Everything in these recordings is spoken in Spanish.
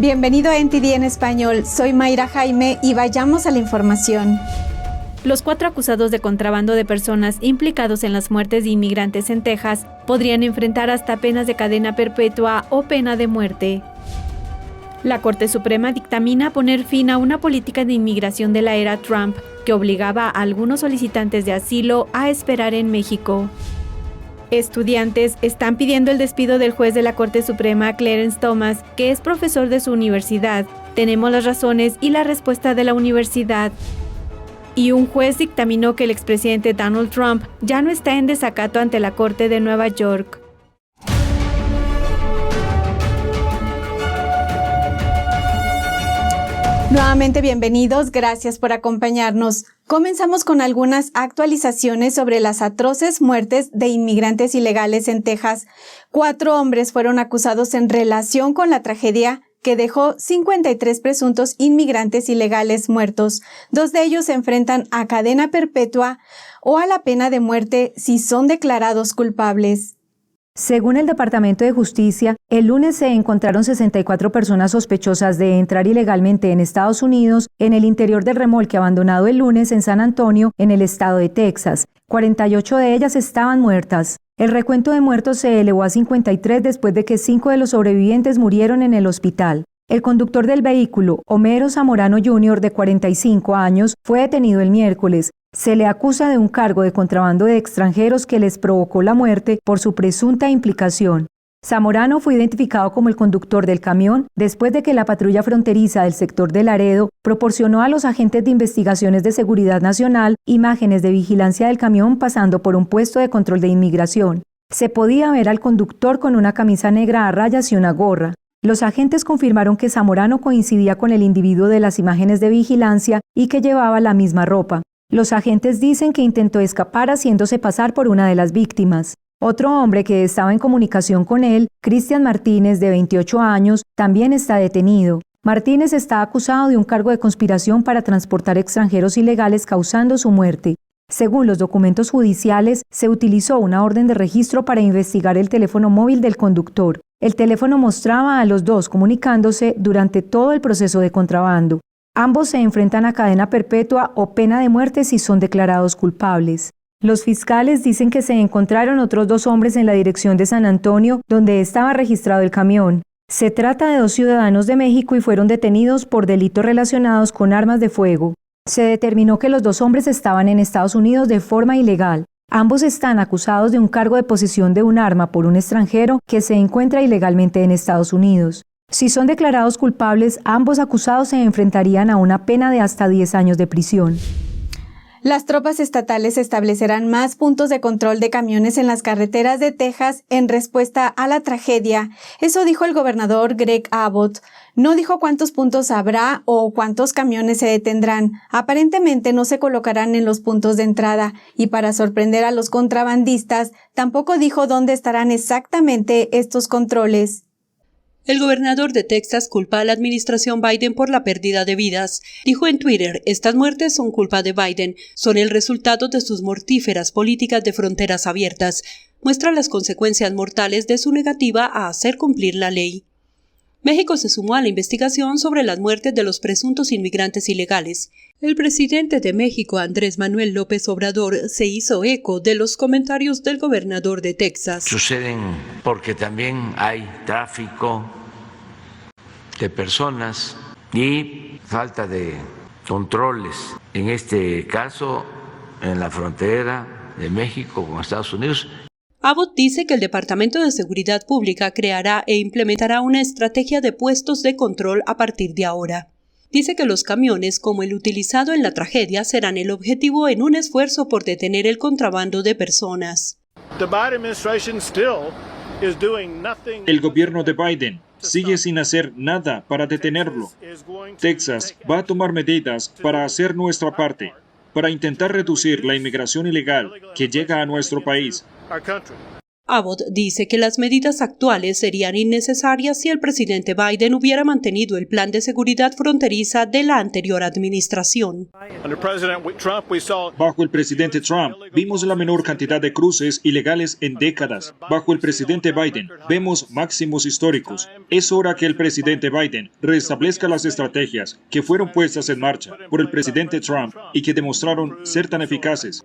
Bienvenido a NTD en español, soy Mayra Jaime y vayamos a la información. Los 4 acusados de contrabando de personas implicados en las muertes de inmigrantes en Texas podrían enfrentar hasta penas de cadena perpetua o pena de muerte. La Corte Suprema dictamina poner fin a una política de inmigración de la era Trump que obligaba a algunos solicitantes de asilo a esperar en México. Estudiantes están pidiendo el despido del juez de la Corte Suprema, Clarence Thomas, que es profesor de su universidad. Tenemos las razones y la respuesta de la universidad. Y un juez dictaminó que el expresidente Donald Trump ya no está en desacato ante la Corte de Nueva York. Nuevamente bienvenidos, gracias por acompañarnos. Comenzamos con algunas actualizaciones sobre las atroces muertes de inmigrantes ilegales en Texas. 4 hombres fueron acusados en relación con la tragedia que dejó 53 presuntos inmigrantes ilegales muertos. 2 de ellos se enfrentan a cadena perpetua o a la pena de muerte si son declarados culpables. Según el Departamento de Justicia, el lunes se encontraron 64 personas sospechosas de entrar ilegalmente en Estados Unidos en el interior del remolque abandonado el lunes en San Antonio, en el estado de Texas. 48 de ellas estaban muertas. El recuento de muertos se elevó a 53 después de que 5 de los sobrevivientes murieron en el hospital. El conductor del vehículo, Homero Zamorano Jr., de 45 años, fue detenido el miércoles. Se le acusa de un cargo de contrabando de extranjeros que les provocó la muerte por su presunta implicación. Zamorano fue identificado como el conductor del camión después de que la patrulla fronteriza del sector de Laredo proporcionó a los agentes de investigaciones de seguridad nacional imágenes de vigilancia del camión pasando por un puesto de control de inmigración. Se podía ver al conductor con una camisa negra a rayas y una gorra. Los agentes confirmaron que Zamorano coincidía con el individuo de las imágenes de vigilancia y que llevaba la misma ropa. Los agentes dicen que intentó escapar haciéndose pasar por una de las víctimas. Otro hombre que estaba en comunicación con él, Cristian Martínez, de 28 años, también está detenido. Martínez está acusado de un cargo de conspiración para transportar extranjeros ilegales causando su muerte. Según los documentos judiciales, se utilizó una orden de registro para investigar el teléfono móvil del conductor. El teléfono mostraba a los dos comunicándose durante todo el proceso de contrabando. Ambos se enfrentan a cadena perpetua o pena de muerte si son declarados culpables. Los fiscales dicen que se encontraron otros 2 hombres en la dirección de San Antonio, donde estaba registrado el camión. Se trata de 2 ciudadanos de México y fueron detenidos por delitos relacionados con armas de fuego. Se determinó que los 2 hombres estaban en Estados Unidos de forma ilegal. Ambos están acusados de un cargo de posesión de un arma por un extranjero que se encuentra ilegalmente en Estados Unidos. Si son declarados culpables, ambos acusados se enfrentarían a una pena de hasta 10 años de prisión. Las tropas estatales establecerán más puntos de control de camiones en las carreteras de Texas en respuesta a la tragedia. Eso dijo el gobernador Greg Abbott. No dijo cuántos puntos habrá o cuántos camiones se detendrán. Aparentemente no se colocarán en los puntos de entrada y para sorprender a los contrabandistas, tampoco dijo dónde estarán exactamente estos controles. El gobernador de Texas culpa a la administración Biden por la pérdida de vidas. Dijo en Twitter, estas muertes son culpa de Biden, son el resultado de sus mortíferas políticas de fronteras abiertas. Muestra las consecuencias mortales de su negativa a hacer cumplir la ley. México se sumó a la investigación sobre las muertes de los presuntos inmigrantes ilegales. El presidente de México, Andrés Manuel López Obrador, se hizo eco de los comentarios del gobernador de Texas. Suceden porque también hay tráfico de personas y falta de controles. En este caso, en la frontera de México con Estados Unidos. Abbott dice que el Departamento de Seguridad Pública creará e implementará una estrategia de puestos de control a partir de ahora. Dice que los camiones, como el utilizado en la tragedia, serán el objetivo en un esfuerzo por detener el contrabando de personas. El gobierno de Biden sigue sin hacer nada para detenerlo. Texas va a tomar medidas para hacer nuestra parte, para intentar reducir la inmigración ilegal que llega a nuestro país. Abbott dice que las medidas actuales serían innecesarias si el presidente Biden hubiera mantenido el plan de seguridad fronteriza de la anterior administración. Bajo el presidente Trump, vimos la menor cantidad de cruces ilegales en décadas. Bajo el presidente Biden, vemos máximos históricos. Es hora que el presidente Biden restablezca las estrategias que fueron puestas en marcha por el presidente Trump y que demostraron ser tan eficaces.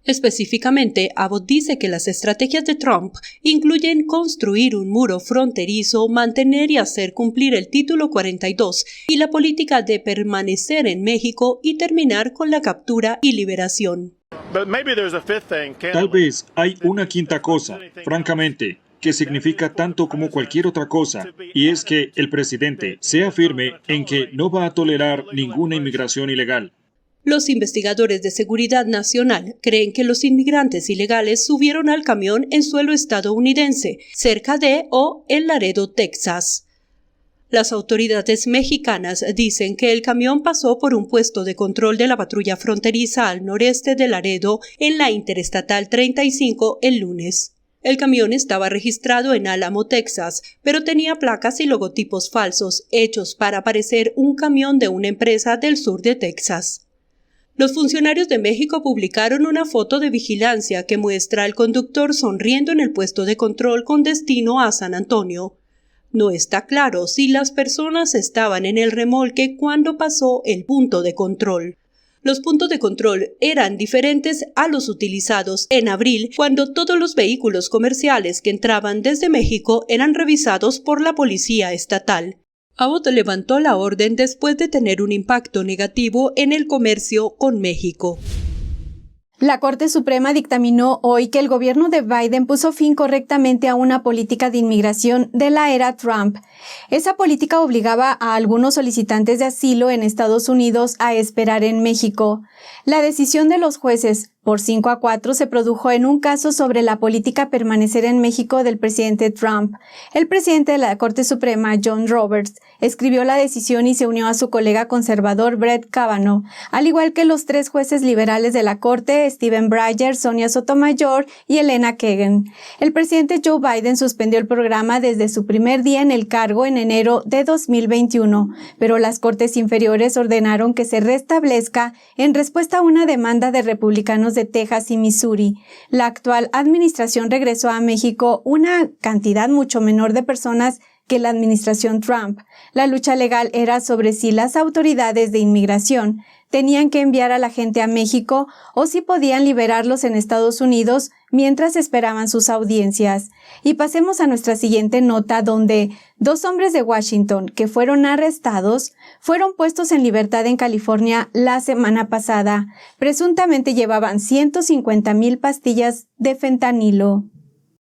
Específicamente, Abbott dice que las estrategias de Trump incluyen construir un muro fronterizo, mantener y hacer cumplir el Título 42 y la política de permanecer en México y terminar con la captura y liberación. Tal vez hay una quinta cosa, francamente, que significa tanto como cualquier otra cosa, y es que el presidente sea firme en que no va a tolerar ninguna inmigración ilegal. Los investigadores de seguridad nacional creen que los inmigrantes ilegales subieron al camión en suelo estadounidense, cerca de o en Laredo, Texas. Las autoridades mexicanas dicen que el camión pasó por un puesto de control de la patrulla fronteriza al noreste de Laredo en la Interestatal 35 el lunes. El camión estaba registrado en Álamo, Texas, pero tenía placas y logotipos falsos hechos para parecer un camión de una empresa del sur de Texas. Los funcionarios de México publicaron una foto de vigilancia que muestra al conductor sonriendo en el puesto de control con destino a San Antonio. No está claro si las personas estaban en el remolque cuando pasó el punto de control. Los puntos de control eran diferentes a los utilizados en abril, cuando todos los vehículos comerciales que entraban desde México eran revisados por la policía estatal. Abbott levantó la orden después de tener un impacto negativo en el comercio con México. La Corte Suprema dictaminó hoy que el gobierno de Biden puso fin correctamente a una política de inmigración de la era Trump. Esa política obligaba a algunos solicitantes de asilo en Estados Unidos a esperar en México. La decisión de los jueces por 5-4 se produjo en un caso sobre la política permanecer en México del presidente Trump. El presidente de la Corte Suprema, John Roberts, escribió la decisión y se unió a su colega conservador Brett Kavanaugh, al igual que los 3 jueces liberales de la Corte, Stephen Breyer, Sonia Sotomayor y Elena Kagan. El presidente Joe Biden suspendió el programa desde su primer día en el cargo en enero de 2021, pero las Cortes inferiores ordenaron que se restablezca en respuesta a una demanda de republicanos de Texas y Missouri. La actual administración regresó a México una cantidad mucho menor de personas que la administración Trump. La lucha legal era sobre si las autoridades de inmigración tenían que enviar a la gente a México o si podían liberarlos en Estados Unidos mientras esperaban sus audiencias. Y pasemos a nuestra siguiente nota, donde 2 hombres de Washington que fueron arrestados fueron puestos en libertad en California la semana pasada. Presuntamente llevaban 150,000 pastillas de fentanilo.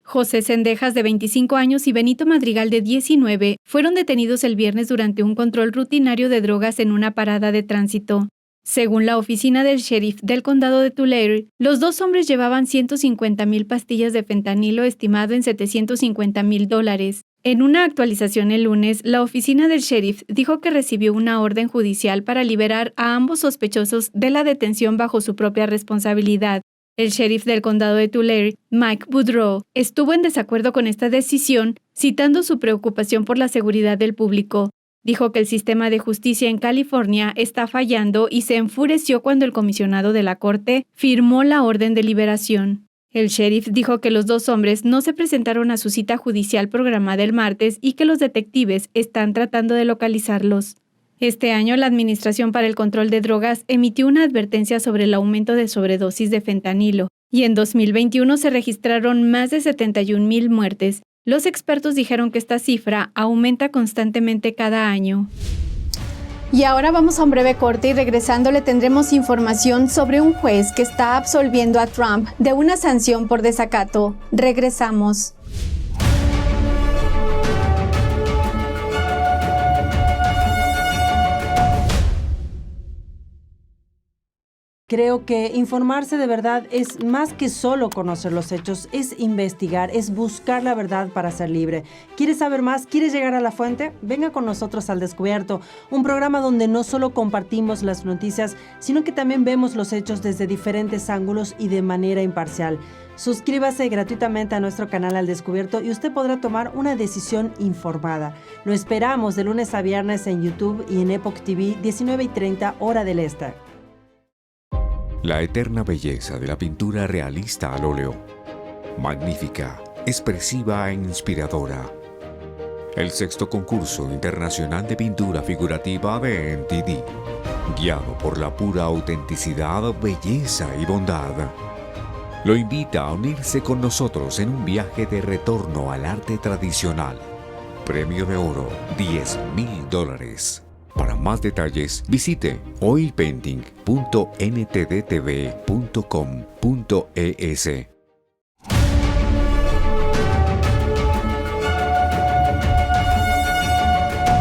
José Cendejas, de 25 años, y Benito Madrigal, de 19, fueron detenidos el viernes durante un control rutinario de drogas en una parada de tránsito. Según la oficina del sheriff del condado de Tulare, los 2 hombres llevaban 150,000 pastillas de fentanilo estimado en $750,000. En una actualización el lunes, la oficina del sheriff dijo que recibió una orden judicial para liberar a ambos sospechosos de la detención bajo su propia responsabilidad. El sheriff del condado de Tulare, Mike Boudreaux, estuvo en desacuerdo con esta decisión, citando su preocupación por la seguridad del público. Dijo que el sistema de justicia en California está fallando y se enfureció cuando el comisionado de la corte firmó la orden de liberación. El sheriff dijo que los 2 hombres no se presentaron a su cita judicial programada el martes y que los detectives están tratando de localizarlos. Este año, la Administración para el Control de Drogas emitió una advertencia sobre el aumento de sobredosis de fentanilo, y en 2021 se registraron más de 71,000 muertes. Los expertos dijeron que esta cifra aumenta constantemente cada año. Y ahora vamos a un breve corte y regresando le tendremos información sobre un juez que está absolviendo a Trump de una sanción por desacato. Regresamos. Creo que informarse de verdad es más que solo conocer los hechos, es investigar, es buscar la verdad para ser libre. ¿Quieres saber más? ¿Quieres llegar a la fuente? Venga con nosotros al Descubierto, un programa donde no solo compartimos las noticias, sino que también vemos los hechos desde diferentes ángulos y de manera imparcial. Suscríbase gratuitamente a nuestro canal Al Descubierto y usted podrá tomar una decisión informada. Lo esperamos de lunes a viernes en YouTube y en Epoch TV, 19:30 hora del este. La eterna belleza de la pintura realista al óleo. Magnífica, expresiva e inspiradora. El 6º concurso internacional de pintura figurativa de NTD, guiado por la pura autenticidad, belleza y bondad, lo invita a unirse con nosotros en un viaje de retorno al arte tradicional. Premio de oro, $10,000. Para más detalles, visite oilpainting.ntdtv.com.es.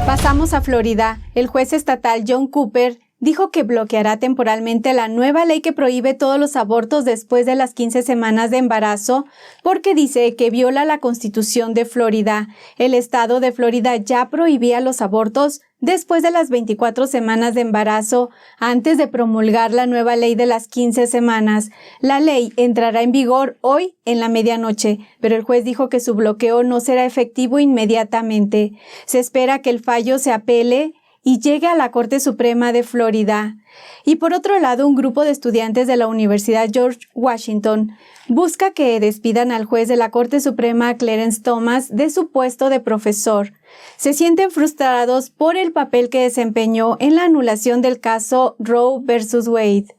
Pasamos a Florida. El juez estatal John Cooper dijo que bloqueará temporalmente la nueva ley que prohíbe todos los abortos después de las 15 semanas de embarazo porque dice que viola la Constitución de Florida. El estado de Florida ya prohibía los abortos después de las 24 semanas de embarazo antes de promulgar la nueva ley de las 15 semanas. La ley entrará en vigor hoy en la medianoche, pero el juez dijo que su bloqueo no será efectivo inmediatamente. Se espera que el fallo se apele y llegue a la Corte Suprema de Florida. Y por otro lado, un grupo de estudiantes de la Universidad George Washington busca que despidan al juez de la Corte Suprema, Clarence Thomas, de su puesto de profesor. Se sienten frustrados por el papel que desempeñó en la anulación del caso Roe versus Wade.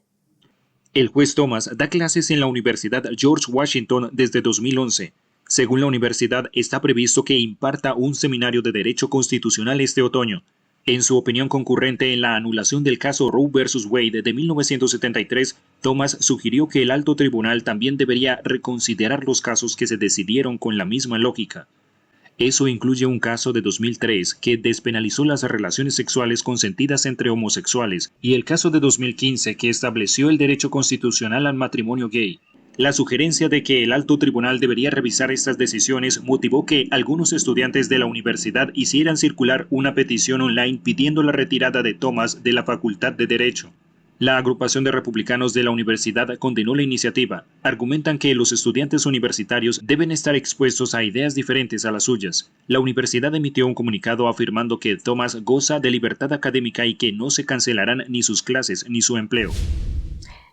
El juez Thomas da clases en la Universidad George Washington desde 2011. Según la universidad, está previsto que imparta un seminario de Derecho Constitucional este otoño. En su opinión concurrente en la anulación del caso Roe versus Wade de 1973, Thomas sugirió que el alto tribunal también debería reconsiderar los casos que se decidieron con la misma lógica. Eso incluye un caso de 2003 que despenalizó las relaciones sexuales consentidas entre homosexuales y el caso de 2015 que estableció el derecho constitucional al matrimonio gay. La sugerencia de que el alto tribunal debería revisar estas decisiones motivó que algunos estudiantes de la universidad hicieran circular una petición online pidiendo la retirada de Thomas de la Facultad de Derecho. La agrupación de republicanos de la universidad condenó la iniciativa. Argumentan que los estudiantes universitarios deben estar expuestos a ideas diferentes a las suyas. La universidad emitió un comunicado afirmando que Thomas goza de libertad académica y que no se cancelarán ni sus clases ni su empleo.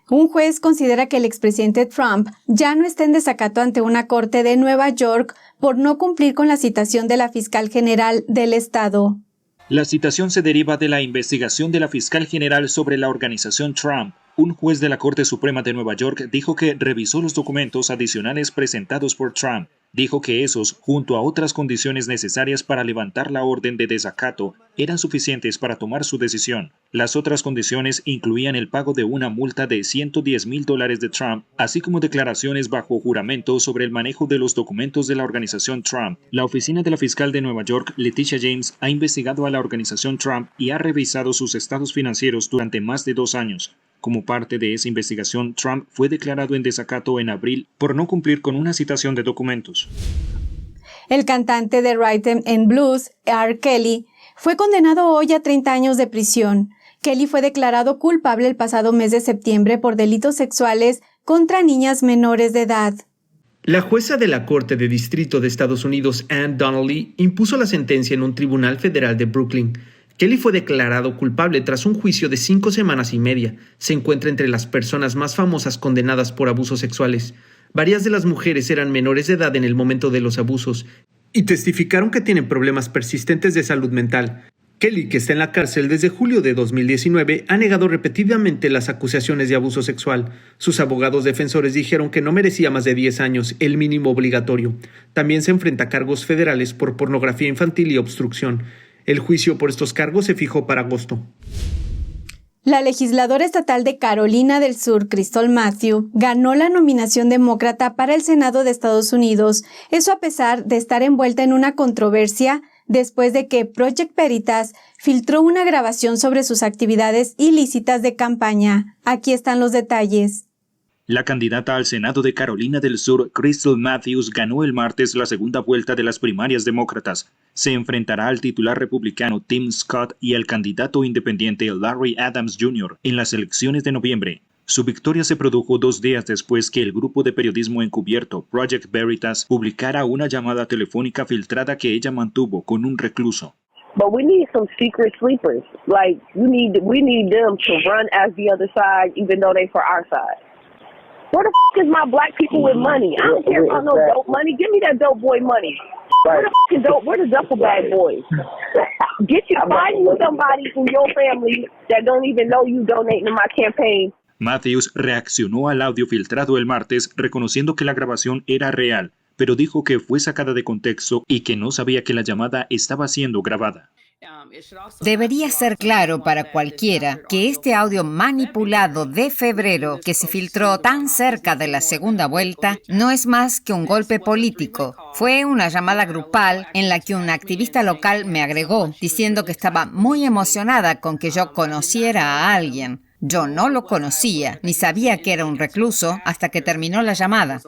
Un juez considera que el expresidente Trump ya no está en desacato ante una corte de Nueva York por no cumplir con la citación de la fiscal general del estado. La citación se deriva de la investigación de la fiscal general sobre la organización Trump. Un juez de la Corte Suprema de Nueva York dijo que revisó los documentos adicionales presentados por Trump. Dijo que esos, junto a otras condiciones necesarias para levantar la orden de desacato, eran suficientes para tomar su decisión. Las otras condiciones incluían el pago de una multa de $110,000 de Trump, así como declaraciones bajo juramento sobre el manejo de los documentos de la organización Trump. La oficina de la fiscal de Nueva York, Letitia James, ha investigado a la organización Trump y ha revisado sus estados financieros durante más de 2 años. Como parte de esa investigación, Trump fue declarado en desacato en abril por no cumplir con una citación de documentos. El cantante de Rhythm and Blues, R. Kelly, fue condenado hoy a 30 años de prisión. Kelly fue declarado culpable el pasado mes de septiembre por delitos sexuales contra niñas menores de edad. La jueza de la Corte de Distrito de Estados Unidos, Ann Donnelly, impuso la sentencia en un tribunal federal de Brooklyn. Kelly fue declarado culpable tras un juicio de 5 semanas y media. Se encuentra entre las personas más famosas condenadas por abusos sexuales. Varias de las mujeres eran menores de edad en el momento de los abusos y testificaron que tienen problemas persistentes de salud mental. Kelly, que está en la cárcel desde julio de 2019, ha negado repetidamente las acusaciones de abuso sexual. Sus abogados defensores dijeron que no merecía más de 10 años, el mínimo obligatorio. También se enfrenta a cargos federales por pornografía infantil y obstrucción. El juicio por estos cargos se fijó para agosto. La legisladora estatal de Carolina del Sur, Crystal Matthew, ganó la nominación demócrata para el Senado de Estados Unidos. Eso a pesar de estar envuelta en una controversia después de que Project Veritas filtró una grabación sobre sus actividades ilícitas de campaña. Aquí están los detalles. La candidata al Senado de Carolina del Sur, Crystal Matthews, ganó el martes la segunda vuelta de las primarias demócratas. Se enfrentará al titular republicano Tim Scott y al candidato independiente Larry Adams Jr. en las elecciones de noviembre. Su victoria se produjo 2 días después que el grupo de periodismo encubierto Project Veritas publicara una llamada telefónica filtrada que ella mantuvo con un recluso. But we need some secret sleepers. Like, we need them to run as the other side, even though they for our side. Where the f*** is my black people with money? I don't care about no dope money. Give me that dope boy money. Where the f*** is dope? Where the duffel bag boys? Find you somebody from your family that don't even know you donating to my campaign. Matthews reaccionó al audio filtrado el martes reconociendo que la grabación era real, pero dijo que fue sacada de contexto y que no sabía que la llamada estaba siendo grabada. Debería ser claro para cualquiera que este audio manipulado de febrero, que se filtró tan cerca de la segunda vuelta, no es más que un golpe político. Fue una llamada grupal en la que un activista local me agregó, diciendo que estaba muy emocionada con que yo conociera a alguien. Yo no lo conocía, ni sabía que era un recluso hasta que terminó la llamada.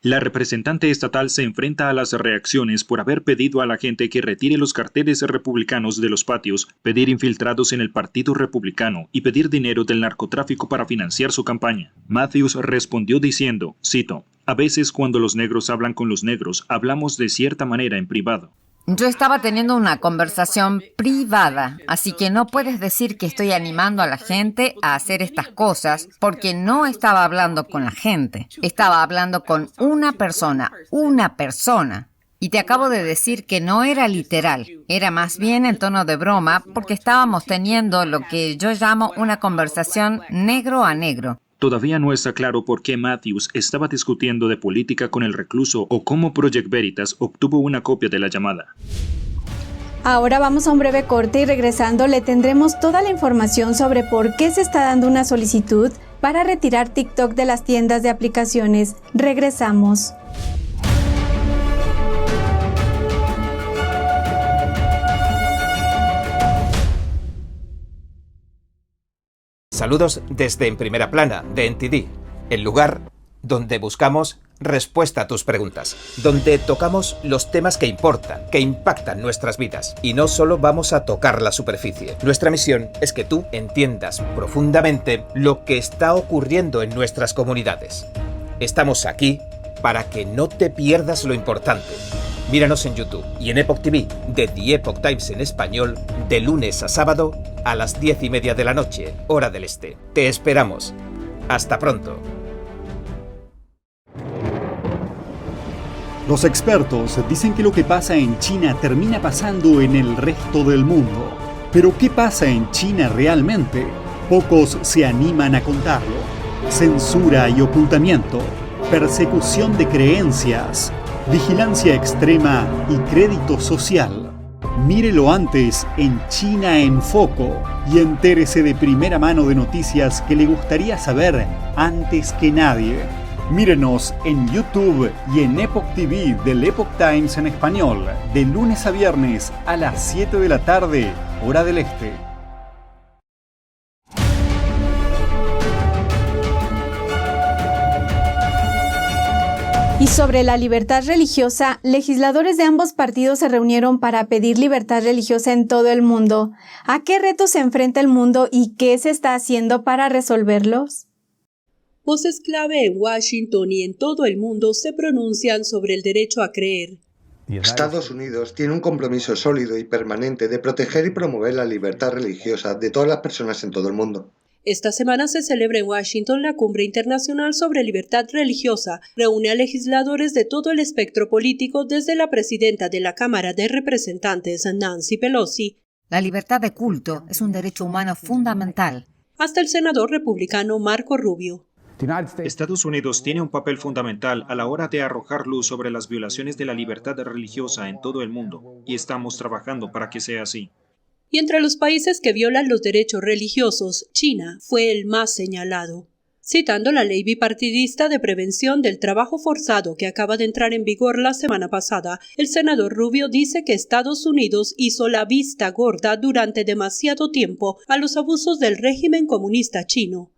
La representante estatal se enfrenta a las reacciones por haber pedido a la gente que retire los carteles republicanos de los patios, pedir infiltrados en el Partido Republicano y pedir dinero del narcotráfico para financiar su campaña. Matthews respondió diciendo, cito, "A veces cuando los negros hablan con los negros, hablamos de cierta manera en privado". Yo estaba teniendo una conversación privada, así que no puedes decir que estoy animando a la gente a hacer estas cosas, porque no estaba hablando con la gente. Estaba hablando con una persona. Y te acabo de decir que no era literal, era más bien en tono de broma, porque estábamos teniendo lo que yo llamo una conversación negro a negro. Todavía no está claro por qué Matthews estaba discutiendo de política con el recluso o cómo Project Veritas obtuvo una copia de la llamada. Ahora vamos a un breve corte y regresando le tendremos toda la información sobre por qué se está dando una solicitud para retirar TikTok de las tiendas de aplicaciones. Regresamos. Saludos desde En Primera Plana, de NTD, el lugar donde buscamos respuesta a tus preguntas, donde tocamos los temas que importan, que impactan nuestras vidas, y no solo vamos a tocar la superficie. Nuestra misión es que tú entiendas profundamente lo que está ocurriendo en nuestras comunidades. Estamos aquí para que no te pierdas lo importante. Míranos en YouTube y en Epoch TV de The Epoch Times en español de lunes a sábado a las 10:30 de la noche, hora del este. Te esperamos. Hasta pronto. Los expertos dicen que lo que pasa en China termina pasando en el resto del mundo. Pero ¿qué pasa en China realmente? Pocos se animan a contarlo. Censura y ocultamiento, persecución de creencias, vigilancia extrema y crédito social. Mírelo antes en China en Foco y entérese de primera mano de noticias que le gustaría saber antes que nadie. Mírenos en YouTube y en Epoch TV del Epoch Times en español, de lunes a viernes a las 7 de la tarde, hora del este. Y sobre la libertad religiosa, legisladores de ambos partidos se reunieron para pedir libertad religiosa en todo el mundo. ¿A qué retos se enfrenta el mundo y qué se está haciendo para resolverlos? Voces clave en Washington y en todo el mundo se pronuncian sobre el derecho a creer. Estados Unidos tiene un compromiso sólido y permanente de proteger y promover la libertad religiosa de todas las personas en todo el mundo. Esta semana se celebra en Washington la Cumbre Internacional sobre Libertad Religiosa. Reúne a legisladores de todo el espectro político, desde la presidenta de la Cámara de Representantes, Nancy Pelosi. La libertad de culto es un derecho humano fundamental. Hasta el senador republicano Marco Rubio. Estados Unidos tiene un papel fundamental a la hora de arrojar luz sobre las violaciones de la libertad religiosa en todo el mundo, y estamos trabajando para que sea así. Y entre los países que violan los derechos religiosos, China fue el más señalado. Citando la ley bipartidista de prevención del trabajo forzado que acaba de entrar en vigor la semana pasada, el senador Rubio dice que Estados Unidos hizo la vista gorda durante demasiado tiempo a los abusos del régimen comunista chino.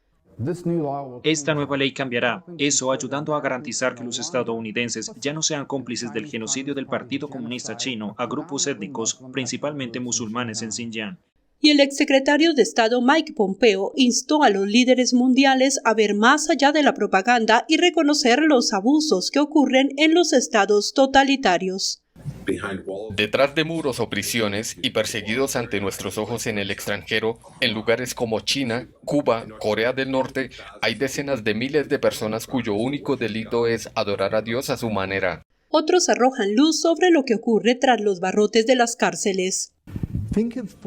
Esta nueva ley cambiará eso, ayudando a garantizar que los estadounidenses ya no sean cómplices del genocidio del Partido Comunista Chino a grupos étnicos, principalmente musulmanes en Xinjiang. Y el exsecretario de Estado Mike Pompeo instó a los líderes mundiales a ver más allá de la propaganda y reconocer los abusos que ocurren en los estados totalitarios. Detrás de muros o prisiones y perseguidos ante nuestros ojos en el extranjero, en lugares como China, Cuba, Corea del Norte, hay decenas de miles de personas cuyo único delito es adorar a Dios a su manera. Otros arrojan luz sobre lo que ocurre tras los barrotes de las cárceles.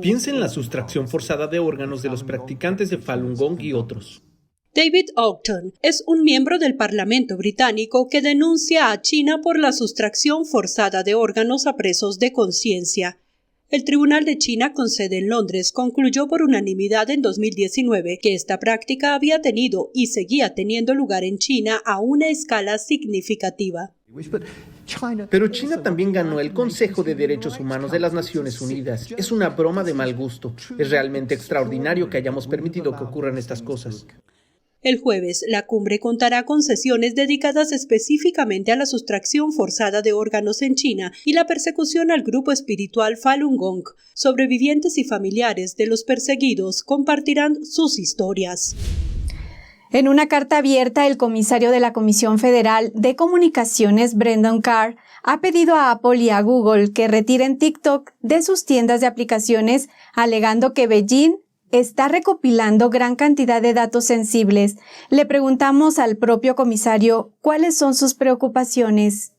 Piensa en la sustracción forzada de órganos de los practicantes de Falun Gong y otros. David Ogden es un miembro del Parlamento británico que denuncia a China por la sustracción forzada de órganos a presos de conciencia. El Tribunal de China con sede en Londres concluyó por unanimidad en 2019 que esta práctica había tenido y seguía teniendo lugar en China a una escala significativa. Pero China también ganó el Consejo de Derechos Humanos de las Naciones Unidas. Es una broma de mal gusto. Es realmente extraordinario que hayamos permitido que ocurran estas cosas. El jueves, la cumbre contará con sesiones dedicadas específicamente a la sustracción forzada de órganos en China y la persecución al grupo espiritual Falun Gong. Sobrevivientes y familiares de los perseguidos compartirán sus historias. En una carta abierta, el comisario de la Comisión Federal de Comunicaciones, Brendan Carr, ha pedido a Apple y a Google que retiren TikTok de sus tiendas de aplicaciones, alegando que Beijing está recopilando gran cantidad de datos sensibles. Le preguntamos al propio comisario cuáles son sus preocupaciones.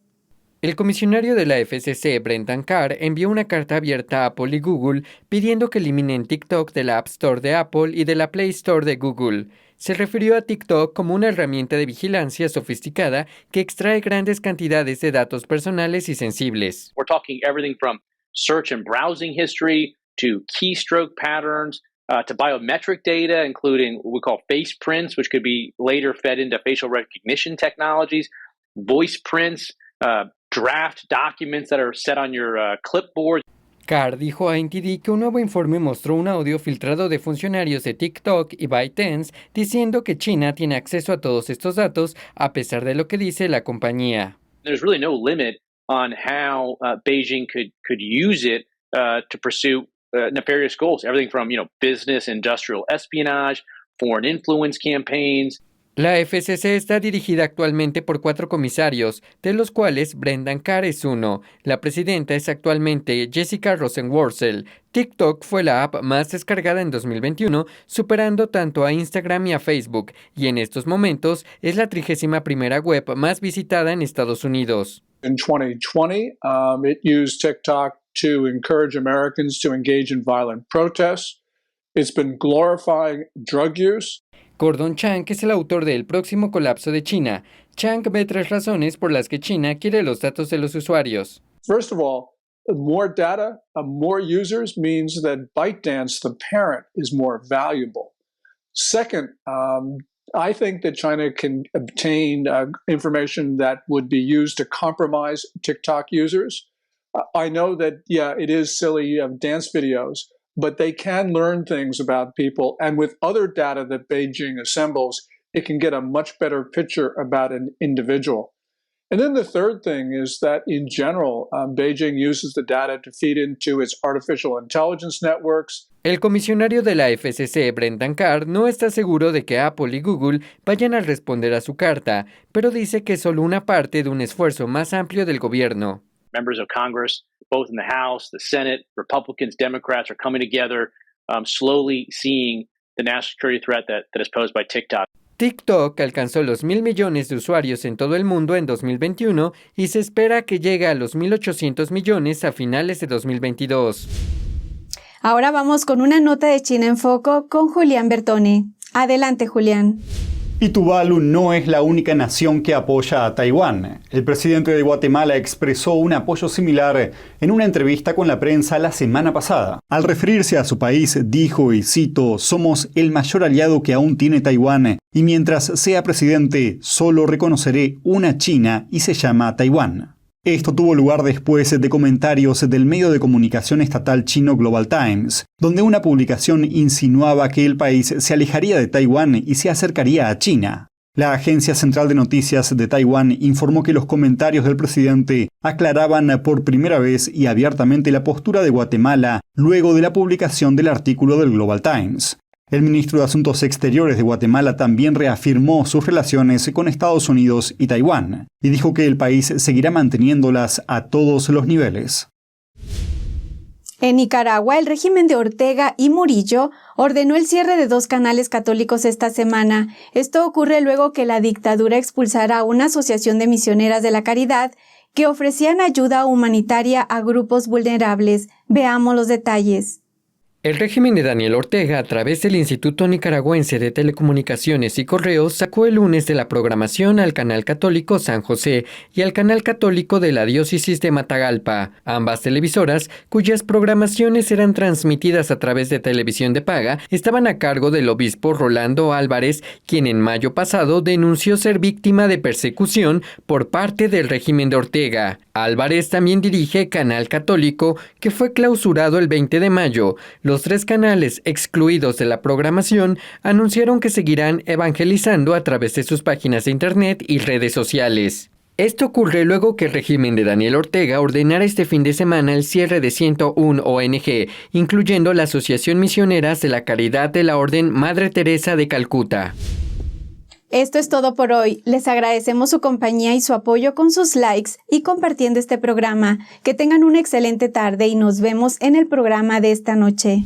El comisionario de la FCC, Brendan Carr, envió una carta abierta a Apple y Google pidiendo que eliminen TikTok de la App Store de Apple y de la Play Store de Google. Se refirió a TikTok como una herramienta de vigilancia sofisticada que extrae grandes cantidades de datos personales y sensibles. We're talking everything from search and browsing history to keystroke patterns to biometric data, including what we call face prints, which could be later fed into facial recognition technologies, voice prints, draft documents that are set on your clipboard. Carr dijo a NTD que un nuevo informe mostró un audio filtrado de funcionarios de TikTok y ByteDance diciendo que China tiene acceso a todos estos datos a pesar de lo que dice la compañía. There's really no limit on how Beijing could use it to pursue nefarious goals, everything from business, industrial espionage, foreign influence campaigns. La FCC está dirigida actualmente por 4 comisarios, de los cuales Brendan Carr es uno. La presidenta es actualmente Jessica Rosenworcel. TikTok fue la app más descargada en 2021, superando tanto a Instagram y a Facebook, y en estos momentos es la 31ª web más visitada en Estados Unidos. In 2020, it used TikTok to encourage Americans to engage in violent protests. It's been glorifying drug use. Gordon Chang es el autor de El próximo colapso de China. Chang ve 3 razones por las que China quiere los datos de los usuarios. First of all, more data, more users means that ByteDance, the parent, is more valuable. Second, I think that China can obtain information that would be used to compromise TikTok users. I know that, it is silly, you have dance videos, but they can learn things about people. And with other data that Beijing assembles, it can get a much better picture about an individual. And then the third thing is that in general, Beijing uses the data to feed into its artificial intelligence networks. El comisionario de la FCC, Brendan Carr, no está seguro de que Apple y Google vayan a responder a su carta, pero dice que es solo una parte de un esfuerzo más amplio del gobierno. Members of Congress, both in the House, the Senate, Republicans, Democrats are coming together, slowly seeing the national security threat that is posed by TikTok. TikTok alcanzó los 1.000 millones de usuarios en todo el mundo en 2021 y se espera que llegue a los 1.800 millones a finales de 2022. Ahora vamos con una nota de China en Foco con Julián Bertone. Adelante, Julián. Y Tuvalu no es la única nación que apoya a Taiwán. El presidente de Guatemala expresó un apoyo similar en una entrevista con la prensa la semana pasada. Al referirse a su país, dijo, y cito, «Somos el mayor aliado que aún tiene Taiwán, y mientras sea presidente, solo reconoceré una China y se llama Taiwán». Esto tuvo lugar después de comentarios del medio de comunicación estatal chino Global Times, donde una publicación insinuaba que el país se alejaría de Taiwán y se acercaría a China. La Agencia Central de Noticias de Taiwán informó que los comentarios del presidente aclaraban por primera vez y abiertamente la postura de Guatemala luego de la publicación del artículo del Global Times. El ministro de Asuntos Exteriores de Guatemala también reafirmó sus relaciones con Estados Unidos y Taiwán y dijo que el país seguirá manteniéndolas a todos los niveles. En Nicaragua, el régimen de Ortega y Murillo ordenó el cierre de 2 canales católicos esta semana. Esto ocurre luego que la dictadura expulsara a una asociación de misioneras de la caridad que ofrecían ayuda humanitaria a grupos vulnerables. Veamos los detalles. El régimen de Daniel Ortega, a través del Instituto Nicaragüense de Telecomunicaciones y Correos, sacó el lunes de la programación al canal católico San José y al canal católico de la diócesis de Matagalpa, ambas televisoras, cuyas programaciones eran transmitidas a través de televisión de paga, estaban a cargo del obispo Rolando Álvarez, quien en mayo pasado denunció ser víctima de persecución por parte del régimen de Ortega. Álvarez también dirige Canal Católico, que fue clausurado el 20 de mayo. Los 3 canales excluidos de la programación anunciaron que seguirán evangelizando a través de sus páginas de internet y redes sociales. Esto ocurre luego que el régimen de Daniel Ortega ordenara este fin de semana el cierre de 101 ONG, incluyendo la Asociación Misioneras de la Caridad de la Orden Madre Teresa de Calcuta. Esto es todo por hoy. Les agradecemos su compañía y su apoyo con sus likes y compartiendo este programa. Que tengan una excelente tarde y nos vemos en el programa de esta noche.